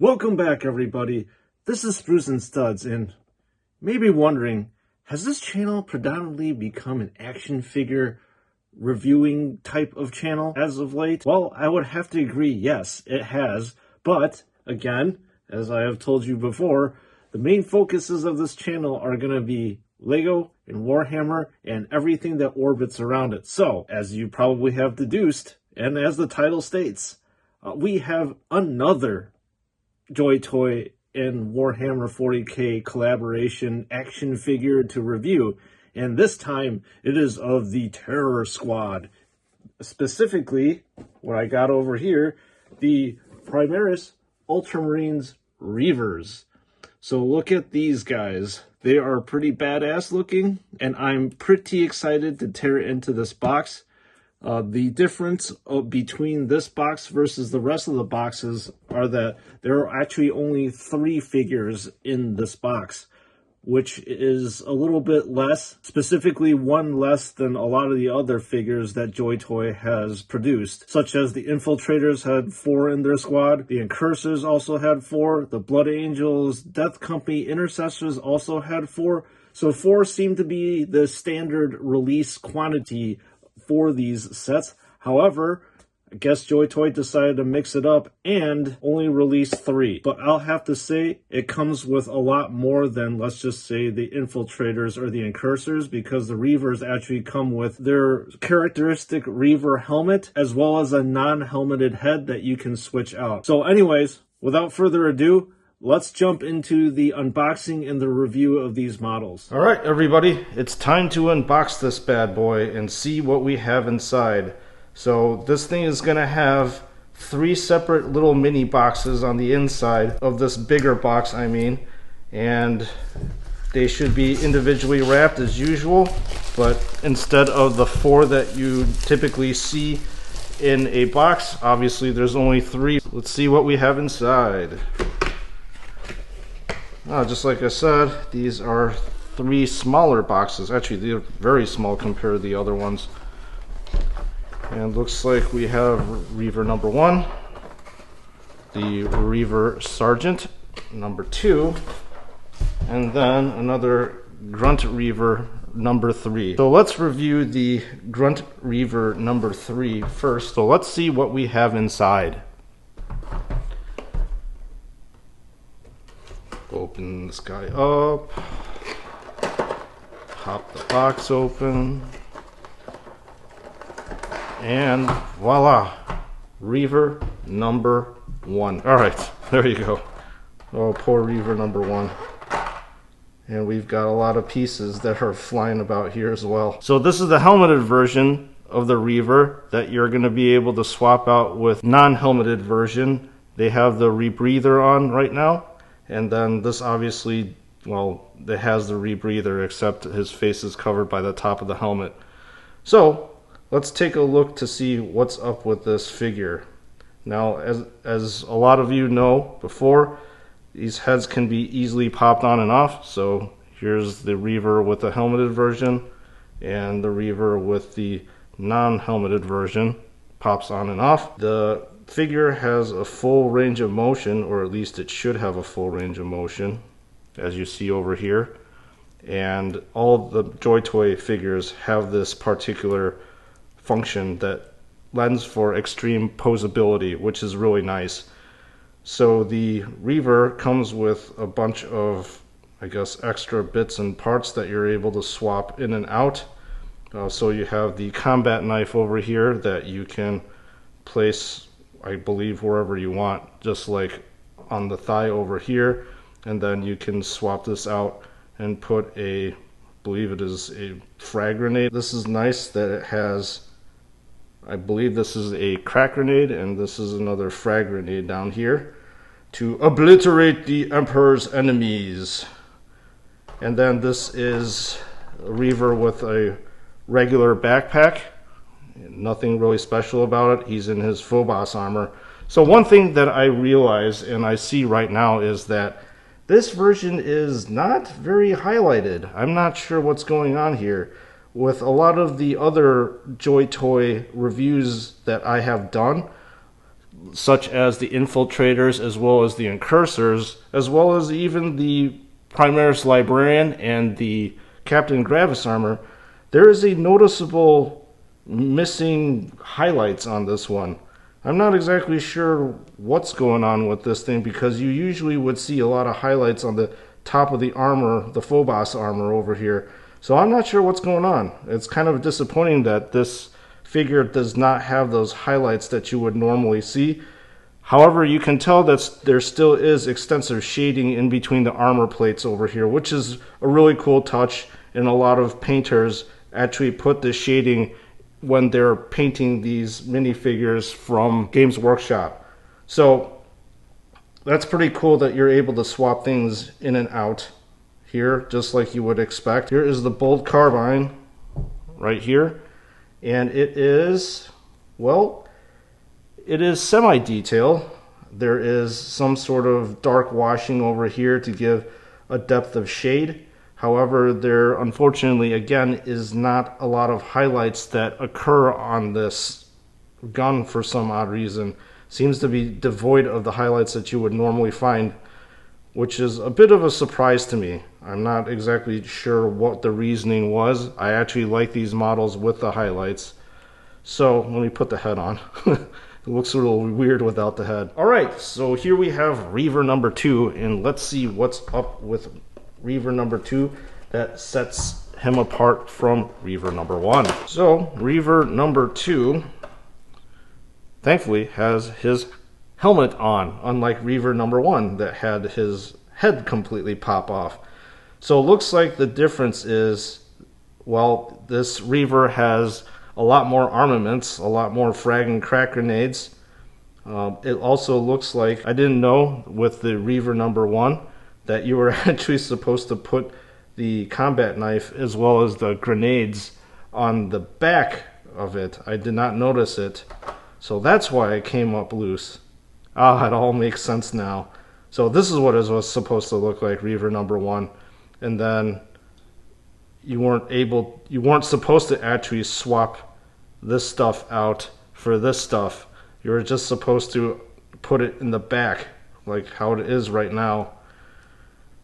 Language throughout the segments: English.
Welcome back, everybody. This is Spruce and Studs, and maybe wondering, has this channel predominantly become an action figure reviewing type of channel as of late? Well, I would have to agree, yes, it has. But, again, as I have told you before, the main focuses of this channel are going to be Lego and Warhammer and everything that orbits around it. So, as you probably have deduced, and as the title states, we have another JoyToy and Warhammer 40K collaboration action figure to review, and this time it is of the Terror Squad. Specifically, what I got over here, the Primaris Ultramarines Reivers. So look at these guys. They are pretty badass looking, and I'm pretty excited to tear into this box. The difference between this box versus the rest of the boxes are that there are actually only 3 figures in this box, which is a little bit less, specifically 1 less than a lot of the other figures that JoyToy has produced, such as the Infiltrators had 4 in their squad, the Incursors also had 4, the Blood Angels, Death Company Intercessors also had 4, so 4 seemed to be the standard release quantity for these sets. However, I guess JoyToy decided to mix it up and only release 3. But I'll have to say it comes with a lot more than, let's just say, the Infiltrators or the Incursors, because the Reivers actually come with their characteristic Reiver helmet as well as a non-helmeted head that you can switch out. So anyways, without further ado, let's jump into the unboxing and the review of these models. All right, everybody, it's time to unbox this bad boy and see what we have inside. So this thing is going to have 3 separate little mini boxes on the inside of this bigger box, and they should be individually wrapped as usual, but instead of the 4 that you typically see in a box, obviously there's only 3. Let's see what we have inside. Just like I said, these are 3 smaller boxes. Actually, they're very small compared to the other ones. And looks like we have Reivers Number 1, the Reivers Sergeant Number 2, and then another Grunt Reivers Number 3. So let's review the Grunt Reivers Number 3 first. So let's see what we have inside. Open this guy up, pop the box open, and voila, Reivers Number 1. Alright, there you go. Oh, poor Reivers Number 1. And we've got a lot of pieces that are flying about here as well. So this is the helmeted version of the Reiver that you're going to be able to swap out with non-helmeted version. They have the rebreather on right now. And then this obviously, well, it has the rebreather, except his face is covered by the top of the helmet. So let's take a look to see what's up with this figure. Now, as a lot of you know before, these heads can be easily popped on and off. So here's the Reiver with the helmeted version, and the Reiver with the non-helmeted version pops on and off. The figure has a full range of motion, or at least it should have a full range of motion, as you see over here. And all the JoyToy figures have this particular function that lends for extreme posability, which is really nice. So the Reiver comes with a bunch of, I guess, extra bits and parts that you're able to swap in and out. So you have the combat knife over here that you can place, I believe, wherever you want, just like on the thigh over here. And then you can swap this out and put I believe it is a frag grenade. This is nice that it has, I believe this is a crack grenade, and this is another frag grenade down here to obliterate the Emperor's enemies. And then this is a Reiver with a regular backpack. Nothing really special about it. He's in his Phobos armor. So one thing that I realize and I see right now is that this version is not very highlighted. I'm not sure what's going on here. With a lot of the other JoyToy reviews that I have done, such as the infiltrators, as well as the incursors, as well as even the Primaris librarian and the Captain Gravis armor, there is a noticeable missing highlights on this one. I'm not exactly sure what's going on with this thing, because you usually would see a lot of highlights on the top of the armor, the Phobos armor over here. So I'm not sure what's going on. It's kind of disappointing that this figure does not have those highlights that you would normally see. However, you can tell that there still is extensive shading in between the armor plates over here, which is a really cool touch, and a lot of painters actually put the shading when they're painting these minifigures from Games Workshop. So that's pretty cool that you're able to swap things in and out here, just like you would expect. Here is the Bolt Carbine right here, and it is, well, it is semi-detail. There is some sort of dark washing over here to give a depth of shade. However, there unfortunately again is not a lot of highlights that occur on this gun for some odd reason. Seems to be devoid of the highlights that you would normally find, which is a bit of a surprise to me. I'm not exactly sure what the reasoning was. I actually like these models with the highlights. So let me put the head on. It looks a little weird without the head. Alright, so here we have Reivers Number 2, and let's see what's up with Reivers Number 2 that sets him apart from Reivers Number 1. So, Reivers Number 2, thankfully, has his helmet on, unlike Reivers Number 1 that had his head completely pop off. So it looks like the difference is, well, this Reivers has a lot more armaments, a lot more frag and crack grenades. It also looks like, I didn't know with the Reivers Number 1 that you were actually supposed to put the combat knife as well as the grenades on the back of it. I did not notice it, so that's why it came up loose. Ah, it all makes sense now. So this is what it was supposed to look like, Reivers Number 1, and then you weren't supposed to actually swap this stuff out for this stuff. You were just supposed to put it in the back like how it is right now,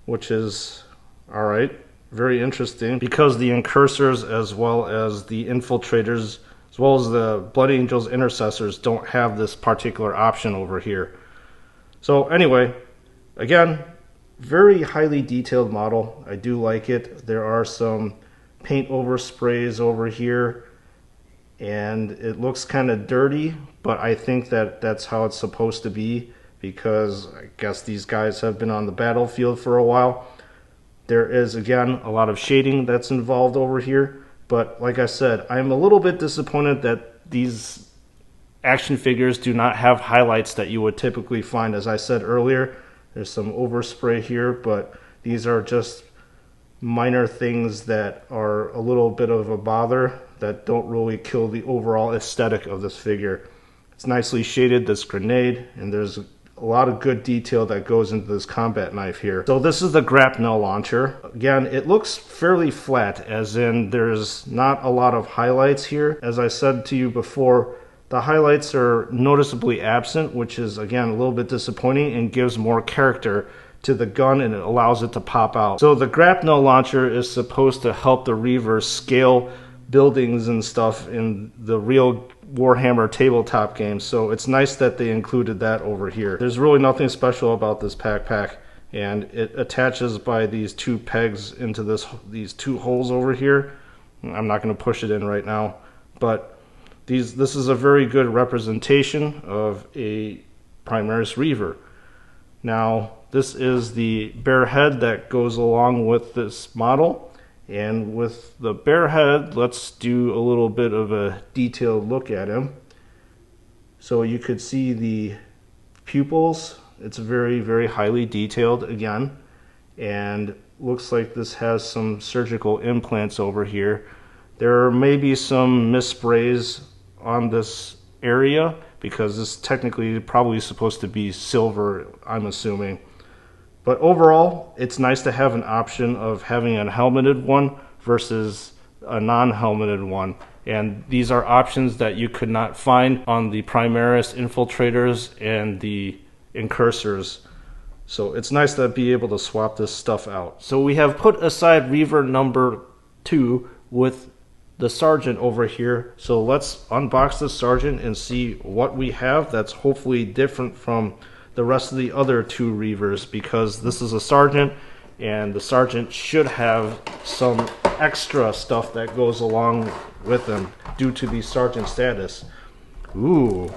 which is alright, very interesting, because the incursors as well as the infiltrators as well as the Blood Angels intercessors don't have this particular option over here. So anyway, again, very highly detailed model. I do like it. There are some paint oversprays over here, and it looks kind of dirty, but I think that that's how it's supposed to be, because I guess these guys have been on the battlefield for a while. There is, again, a lot of shading that's involved over here, but like I said, I'm a little bit disappointed that these action figures do not have highlights that you would typically find. As I said earlier, there's some overspray here, but these are just minor things that are a little bit of a bother that don't really kill the overall aesthetic of this figure. It's nicely shaded, this grenade, and there's a lot of good detail that goes into this combat knife here. So this is the grapnel launcher. Again, it looks fairly flat, as in there's not a lot of highlights here. As I said to you before, the highlights are noticeably absent, which is, again, a little bit disappointing and gives more character to the gun, and it allows it to pop out. So the grapnel launcher is supposed to help the Reivers scale buildings and stuff in the real Warhammer tabletop games, so it's nice that they included that over here. There's really nothing special about this pack, and it attaches by these two pegs into these two holes over here. I'm not going to push it in right now, but this is a very good representation of a Primaris Reivers. Now, this is the bare head that goes along with this model. And with the bare head, let's do a little bit of a detailed look at him. So you could see the pupils. It's very, very highly detailed again. And looks like this has some surgical implants over here. There may be some missprays on this area, because this technically probably supposed to be silver, I'm assuming. But overall, it's nice to have an option of having a helmeted one versus a non-helmeted one. And these are options that you could not find on the Primaris infiltrators and the incursors. So it's nice to be able to swap this stuff out. So we have put aside Reivers number 2 with the Sergeant over here. So let's unbox the Sergeant and see what we have that's hopefully different from the rest of the other 2 Reivers, because this is a Sergeant and the Sergeant should have some extra stuff that goes along with them due to the Sergeant status. Ooh.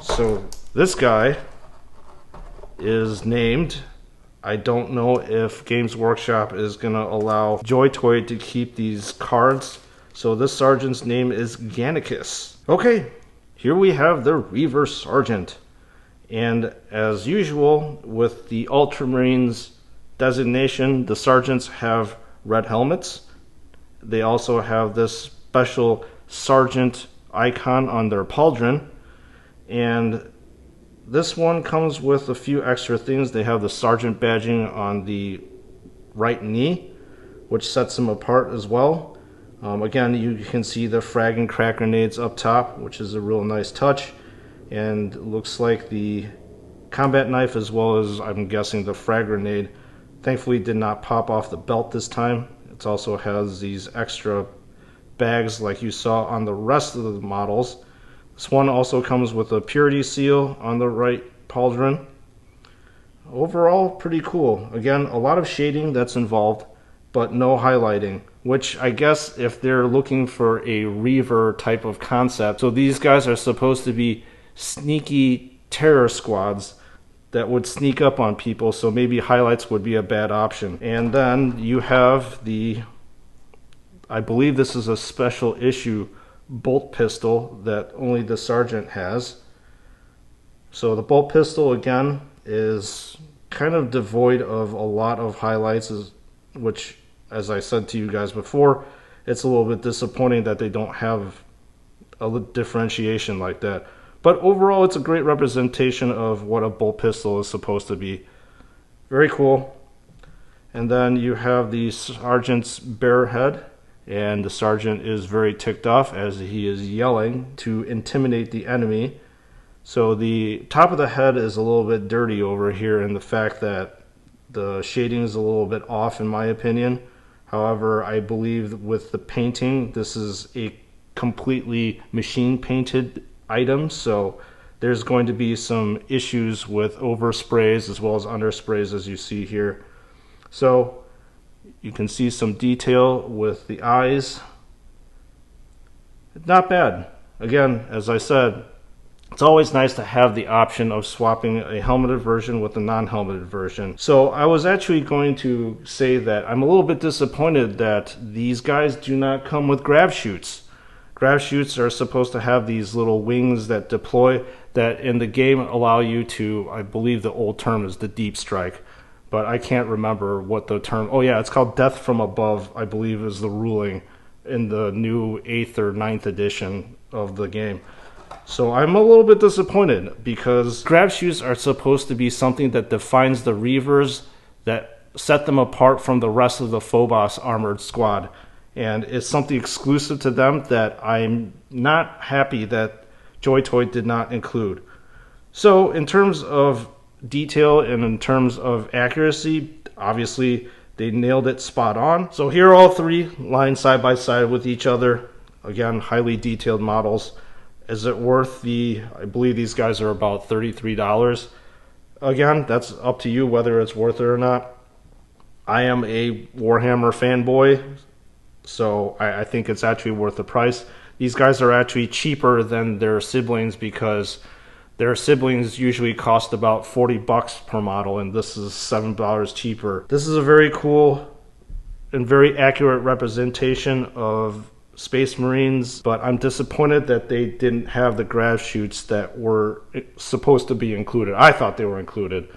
So this guy is named, I don't know if Games Workshop is going to allow JoyToy to keep these cards. So this Sergeant's name is Gannicus. Okay, here we have the Reivers Sergeant. And as usual with the Ultramarines designation, the Sergeants have red helmets. They also have this special Sergeant icon on their pauldron. And this one comes with a few extra things. They have the Sergeant badging on the right knee, which sets them apart as well. Again, you can see the frag and crack grenades up top, which is a real nice touch. And it looks like the combat knife, as well as I'm guessing the frag grenade, thankfully did not pop off the belt this time. It also has these extra bags like you saw on the rest of the models. This one also comes with a purity seal on the right pauldron. Overall, pretty cool. Again, a lot of shading that's involved, but no highlighting, which I guess if they're looking for a Reiver type of concept. So these guys are supposed to be sneaky terror squads that would sneak up on people, so maybe highlights would be a bad option. And then you have the, I believe this is a special issue bolt pistol that only the Sergeant has. So the bolt pistol again is kind of devoid of a lot of highlights, which, as I said to you guys before, it's a little bit disappointing that they don't have a differentiation like that. But overall, it's a great representation of what a bolt pistol is supposed to be. Very cool. And then you have the Sergeant's bare head, and the Sergeant is very ticked off as he is yelling to intimidate the enemy. So the top of the head is a little bit dirty over here in the fact that the shading is a little bit off in my opinion. However, I believe with the painting, this is a completely machine painted item, so there's going to be some issues with oversprays as well as undersprays, as you see here. So you can see some detail with the eyes. Not bad. Again, as I said, it's always nice to have the option of swapping a helmeted version with a non-helmeted version. So I was actually going to say that I'm a little bit disappointed that these guys do not come with grab chutes. Grab chutes are supposed to have these little wings that deploy that in the game allow you to, I believe the old term is the deep strike, but I can't remember what the term, oh yeah, it's called death from above, I believe is the ruling in the new 8th or 9th edition of the game. So I'm a little bit disappointed because grab chutes are supposed to be something that defines the Reivers, that set them apart from the rest of the Phobos armored squad. And it's something exclusive to them that I'm not happy that JoyToy did not include. So in terms of detail and in terms of accuracy, obviously they nailed it spot on. So here are all 3 lined side by side with each other. Again, highly detailed models. Is it worth the, I believe these guys are about $33. Again, that's up to you whether it's worth it or not. I am a Warhammer fanboy, so I think it's actually worth the price. These guys are actually cheaper than their siblings because their siblings usually cost about $40 per model, and this is $7 cheaper. This is a very cool and very accurate representation of Space Marines, but I'm disappointed that they didn't have the grab chutes that were supposed to be included. I thought they were included.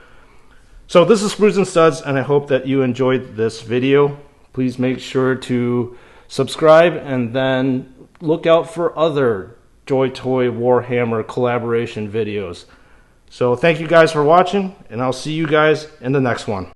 So this is Sprues and Studs, and I hope that you enjoyed this video. Please make sure to subscribe and then look out for other JoyToy Warhammer collaboration videos. So thank you guys for watching, and I'll see you guys in the next one.